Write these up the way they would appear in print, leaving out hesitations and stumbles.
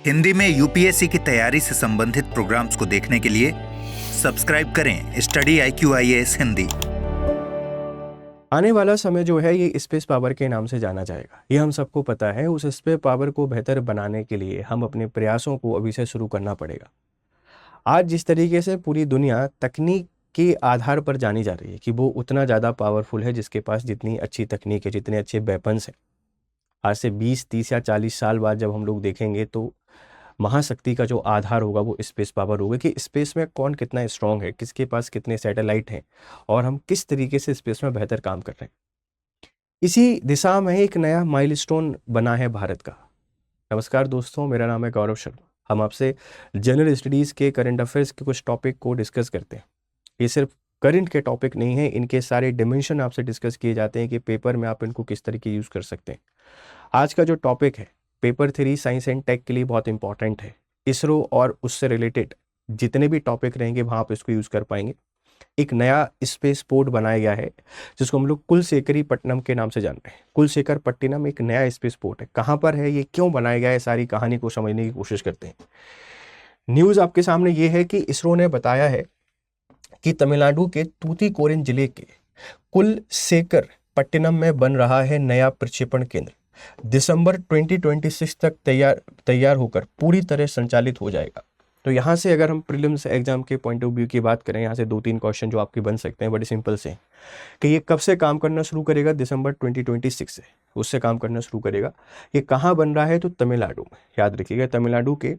हिंदी में यूपीएससी की तैयारी से संबंधित प्रोग्राम्स को देखने के लिए सब्सक्राइब करें स्टडी IQIAS हिंदी। आने वाला समय जो है ये स्पेस पावर के नाम से जाना जाएगा, ये हम सबको पता है। उस स्पेस पावर को बेहतर बनाने के लिए हम अपने प्रयासों को अभी से शुरू करना पड़ेगा। आज जिस तरीके से पूरी दुनिया तकनीक के आधार पर जानी जा रही है कि वो उतना ज़्यादा पावरफुल है, जिसके पास जितनी अच्छी तकनीक है, जितने अच्छे वेपन्स हैं, आज से 20, 30 या 40 साल बाद जब हम लोग देखेंगे तो महाशक्ति का जो आधार होगा वो स्पेस पावर होगा कि स्पेस में कौन कितना स्ट्रांग है, किसके पास कितने सैटेलाइट हैं और हम किस तरीके से स्पेस में बेहतर काम कर रहे हैं। इसी दिशा में एक नया माइलस्टोन बना है भारत का। नमस्कार दोस्तों, मेरा नाम है गौरव शर्मा। हम आपसे जनरल स्टडीज़ के करंट अफेयर्स के कुछ टॉपिक को डिस्कस करते हैं। ये सिर्फ करंट के टॉपिक नहीं है, इनके सारे डिमेंशन आपसे डिस्कस किए जाते हैं कि पेपर में आप इनको किस तरीके यूज़ कर सकते हैं। आज का जो टॉपिक है पेपर 3 साइंस एंड टेक के लिए बहुत इंपॉर्टेंट है। इसरो और उससे रिलेटेड जितने भी टॉपिक रहेंगे वहाँ आप इसको यूज़ कर पाएंगे। एक नया स्पेस पोर्ट बनाया गया है जिसको हम लोग कुलशेखरी पट्टनम के नाम से जान रहे हैं। कुलशेखर पट्टिनम एक नया स्पेस पोर्ट है। कहाँ पर है, ये क्यों बनाया गया है, सारी कहानी को समझने की कोशिश करते हैं। न्यूज़ आपके सामने ये है कि इसरो ने बताया है कि तमिलनाडु के तूतीकोरिन जिले के कुलशेखर पट्टिनम में बन रहा है नया प्रक्षेपण केंद्र। दिसंबर 2026 तक तैयार होकर पूरी तरह संचालित हो जाएगा। तो यहाँ से अगर हम प्रीलिम्स एग्जाम के पॉइंट ऑफ व्यू की बात करें, यहाँ से 2-3 क्वेश्चन जो आपके बन सकते हैं बड़े सिंपल से कि ये कब से काम करना शुरू करेगा। दिसंबर 2026 से उससे काम करना शुरू करेगा। ये कहाँ बन रहा है, तो तमिलनाडु में। याद रखिएगा, तमिलनाडु के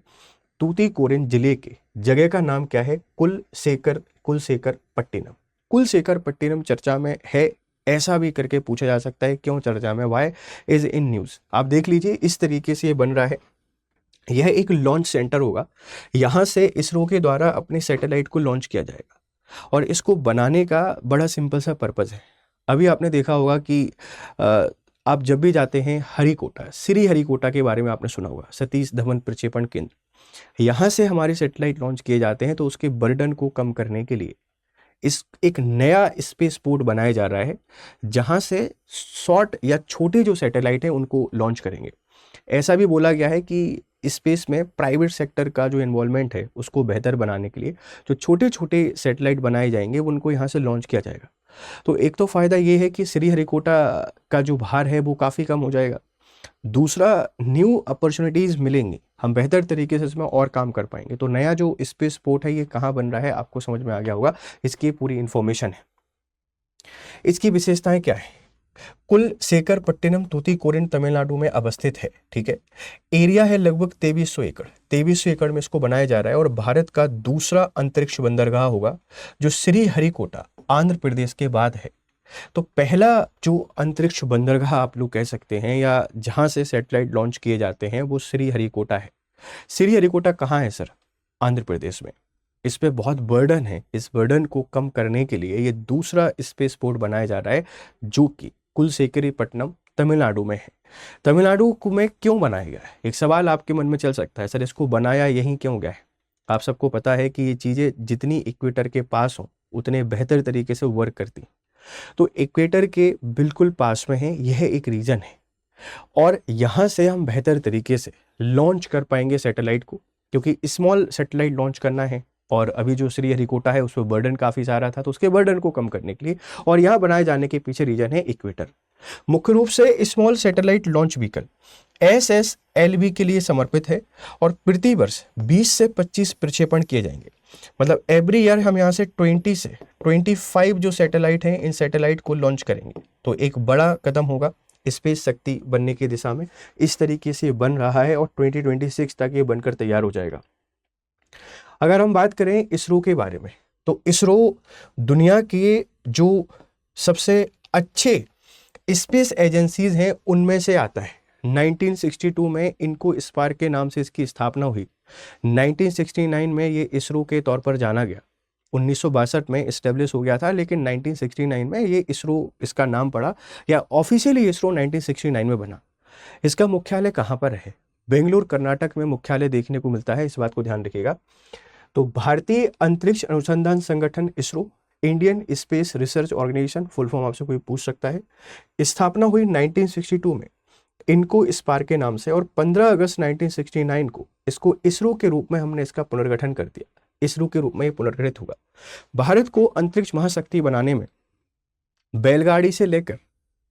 तूतीकोरिन जिले के जगह का नाम क्या है, कुलशेखर पट्टिनम। कुलशेखर पट्टिनम चर्चा में है, ऐसा भी करके पूछा जा सकता है क्यों चर्चा में, वाई इज इन न्यूज़। आप देख लीजिए इस तरीके से ये बन रहा है। यह एक लॉन्च सेंटर होगा, यहाँ से इसरो के द्वारा अपने सैटेलाइट को लॉन्च किया जाएगा और इसको बनाने का बड़ा सिंपल सा पर्पज़ है। अभी आपने देखा होगा कि आप जब भी जाते हैं हरिकोटा, श्री हरिकोटा के बारे में आपने सुना होगा, सतीश धवन प्रक्षेपण केंद्र। यहाँ से हमारे सैटेलाइट लॉन्च किए जाते हैं, तो उसके बर्डन को कम करने के लिए एक नया स्पेस पोर्ट बनाया जा रहा है जहां से शॉर्ट या छोटे जो सैटेलाइट हैं उनको लॉन्च करेंगे। ऐसा भी बोला गया है कि स्पेस में प्राइवेट सेक्टर का जो इन्वॉल्वमेंट है उसको बेहतर बनाने के लिए जो छोटे छोटे सैटेलाइट बनाए जाएंगे उनको यहाँ से लॉन्च किया जाएगा। तो एक तो फ़ायदा ये है कि श्रीहरिकोटा का जो भार है वो काफ़ी कम हो जाएगा। दूसरा, न्यू अपॉर्चुनिटीज़ मिलेंगी, हम बेहतर तरीके से इसमें और काम कर पाएंगे। तो नया जो स्पेस पोर्ट है ये कहाँ बन रहा है आपको समझ में आ गया होगा, इसकी पूरी इन्फॉर्मेशन है। इसकी विशेषताएं क्या है। कुलशेखर पट्टिनम तूतीकोरिन तमिलनाडु में अवस्थित है, ठीक है। एरिया है लगभग 2300 एकड़। 2300 एकड़ में इसको बनाया जा रहा है और भारत का दूसरा अंतरिक्ष बंदरगाह होगा जो श्रीहरिकोटा आंध्र प्रदेश के बाद है। तो पहला जो अंतरिक्ष बंदरगाह आप लोग कह सकते हैं या जहां से सैटेलाइट लॉन्च किए जाते हैं वो श्रीहरिकोटा है। श्रीहरिकोटा कहाँ है सर, आंध्र प्रदेश में। इस पे बहुत बर्डन है, इस बर्डन को कम करने के लिए ये दूसरा स्पेस पोर्ट बनाया जा रहा है जो कि कुलशेखरीपट्टनम तमिलनाडु में है। तमिलनाडु में क्यों बनाया गया है, एक सवाल आपके मन में चल सकता है, सर इसको बनाया यहीं क्यों गया है। आप सबको पता है कि ये चीज़ें जितनी इक्वेटर के पास हों उतने बेहतर तरीके से वर्क करती। तो इक्वेटर के बिल्कुल पास में है, यह एक रीजन है और यहाँ से हम बेहतर तरीके से लॉन्च कर पाएंगे सैटेलाइट को, क्योंकि स्मॉल सैटेलाइट लॉन्च करना है और अभी जो श्रीहरिकोटा है उस पर बर्डन काफ़ी सारा था, तो उसके बर्डन को कम करने के लिए और यहाँ बनाए जाने के पीछे रीजन है इक्वेटर। मुख्य रूप से small satellite launch vehicle SSLV के लिए समर्पित है और प्रति वर्ष 20 से 25 प्रक्षेपण किए जाएंगे। मतलब एवरी ईयर हम यहाँ से 20 से 25 जो सैटेलाइट हैं इन सैटेलाइट को लॉन्च करेंगे। तो एक बड़ा कदम होगा स्पेस शक्ति बनने की दिशा में। इस तरीके से बन रहा है और 2026 तक ये बनकर तैयार हो जाएगा। अगर हम बात करें इसरो के बारे में, तो इसरो दुनिया के जो सबसे अच्छे स्पेस एजेंसीज हैं उनमें से आता है। 1962 में इनको स्पार्क के नाम से इसकी स्थापना हुई। 1969 में ये इसरो के तौर पर जाना गया। 1962 में इस्टेब्लिश हो गया था, लेकिन 1969 में ये इसरो इसका नाम पड़ा या ऑफिशियली इसरो 1969 में बना। इसका मुख्यालय कहाँ पर है, बेंगलुरु कर्नाटक में मुख्यालय देखने को मिलता है, इस बात को ध्यान रखिएगा। तो भारतीय अंतरिक्ष अनुसंधान संगठन ISRO, Indian space research organisation, full form आपसे कोई पूछ सकता है। स्थापना हुई 1962 में इनको स्पार्क के नाम से और 15 अगस्त 1969 को इसको इसरो के रूप में हमने इसका पुनर्गठन कर दिया, इसरो के रूप में ये पुनर्गठित होगा। भारत को अंतरिक्ष महाशक्ति बनाने में बैलगाड़ी से लेकर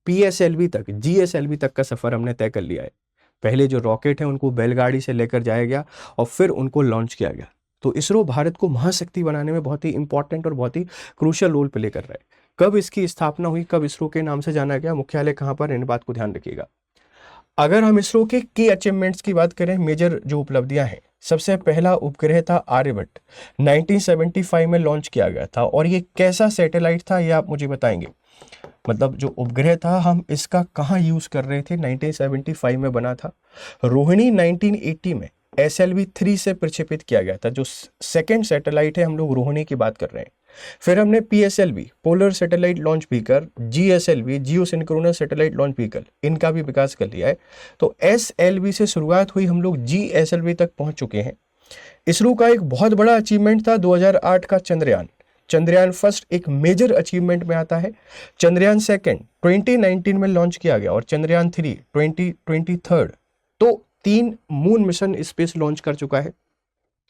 PSLV तक, GSLV तक का सफर हमने तय कर लिया है। पहले जो रॉकेट है उनको बैलगाड़ी से लेकर जाया गया और फिर उनको लॉन्च किया गया। तो इसरो भारत को महाशक्ति बनाने में बहुत ही इंपॉर्टेंट और बहुत ही क्रूशियल रोल प्ले कर रहा है। कब इसकी स्थापना हुई, कब इसरो के नाम से जाना गया, मुख्यालय कहाँ पर, इन बात को ध्यान रखिएगा। अगर हम इसरो के की अचीवमेंट्स की बात करें, मेजर जो उपलब्धियां हैं, सबसे पहला उपग्रह था आर्यभट्ट, 1975 में लॉन्च किया गया था। और ये कैसा सैटेलाइट था ये आप मुझे बताएंगे, मतलब जो उपग्रह था हम इसका कहाँ यूज कर रहे थे। 1975 में बना था। रोहिणी 1980 में SLV-3 से प्रक्षेपित किया गया था। जो सेकेंड सैटेलाइट है, हम लोग रोहिणी की बात कर रहे हैं। फिर हमने PSLV polar satellite launch vehicle, GSLV जियो सिंक्रोनस सैटेलाइट लॉन्च व्हीकल, इनका भी विकास कर लिया है। तो SLV से शुरुआत हुई, हम लोग GSLV तक पहुंच चुके हैं। इसरो का एक बहुत बड़ा अचीवमेंट था 2008 का चंद्रयान। चंद्रयान फर्स्ट एक मेजर अचीवमेंट में आता है। चंद्रयान सेकंड 2019 में लॉन्च किया गया और चंद्रयान 3 2023। तो 3 मून मिशन स्पेस लॉन्च कर चुका है,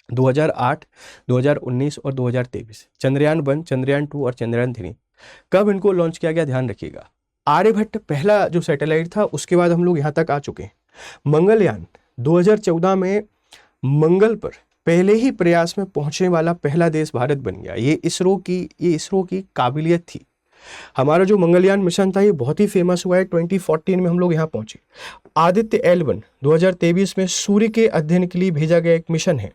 2008, 2019 और 2023। चंद्रयान 1, चंद्रयान 2 और चंद्रयान 3। कब इनको लॉन्च किया गया ध्यान रखिएगा। आर्यभट्ट पहला जो सैटेलाइट था, उसके बाद हम लोग यहाँ तक आ चुके हैं। मंगलयान 2014 में मंगल पर पहले ही प्रयास में पहुंचने वाला पहला देश भारत बन गया। ये इसरो की काबिलियत थी। हमारा जो मंगलयान मिशन था ये बहुत ही फेमस हुआ है। 2014 में हम लोग यहाँ पहुंचे। आदित्य L1 2023 में सूर्य के अध्ययन के लिए भेजा गया एक मिशन है।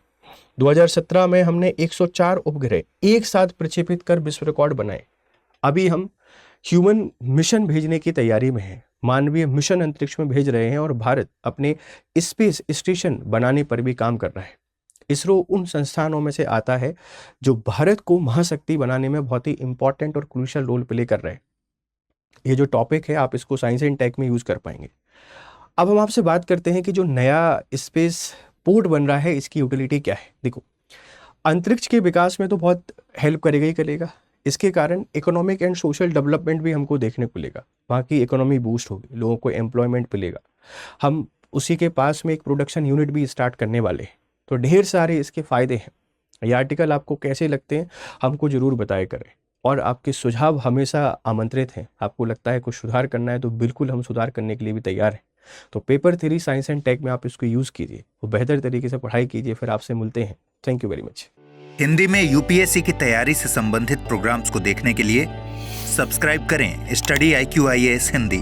2017 में हमने 104 उपग्रह एक साथ प्रक्षेपित कर विश्व रिकॉर्ड बनाए। अभी हम ह्यूमन मिशन भेजने की तैयारी में हैं, मानवीय मिशन अंतरिक्ष में भेज रहे हैं और भारत अपने स्पेस स्टेशन बनाने पर भी काम कर रहा है। इसरो उन संस्थानों में से आता है जो भारत को महाशक्ति बनाने में बहुत ही इंपॉर्टेंट और क्रूशियल रोल प्ले कर रहे हैं। ये जो टॉपिक है आप इसको साइंस एंड टेक में यूज कर पाएंगे। अब हम आपसे बात करते हैं कि जो नया स्पेस पोर्ट बन रहा है इसकी यूटिलिटी क्या है। देखो, अंतरिक्ष के विकास में तो बहुत हेल्प करेगा ही करेगा। इसके कारण इकोनॉमिक एंड सोशल डेवलपमेंट भी हमको देखने को मिलेगा। वहाँ की इकोनॉमी बूस्ट होगी, लोगों को एम्प्लॉयमेंट मिलेगा। हम उसी के पास में एक प्रोडक्शन यूनिट भी स्टार्ट करने वाले हैं। तो ढेर सारे इसके फ़ायदे हैं। ये आर्टिकल आपको कैसे लगते हैं हमको ज़रूर बताया करें और आपके सुझाव हमेशा आमंत्रित हैं। आपको लगता है कुछ सुधार करना है तो बिल्कुल हम सुधार करने के लिए भी तैयार हैं। तो पेपर 3 साइंस एंड टेक में आप इसको यूज़ कीजिए और बेहतर तरीके से पढ़ाई कीजिए। फिर आपसे मिलते हैं। Thank you very much. Hindi में UPSC की तैयारी से संबंधित प्रोग्राम्स को देखने के लिए सब्सक्राइब करें स्टडी IQ IAS हिंदी।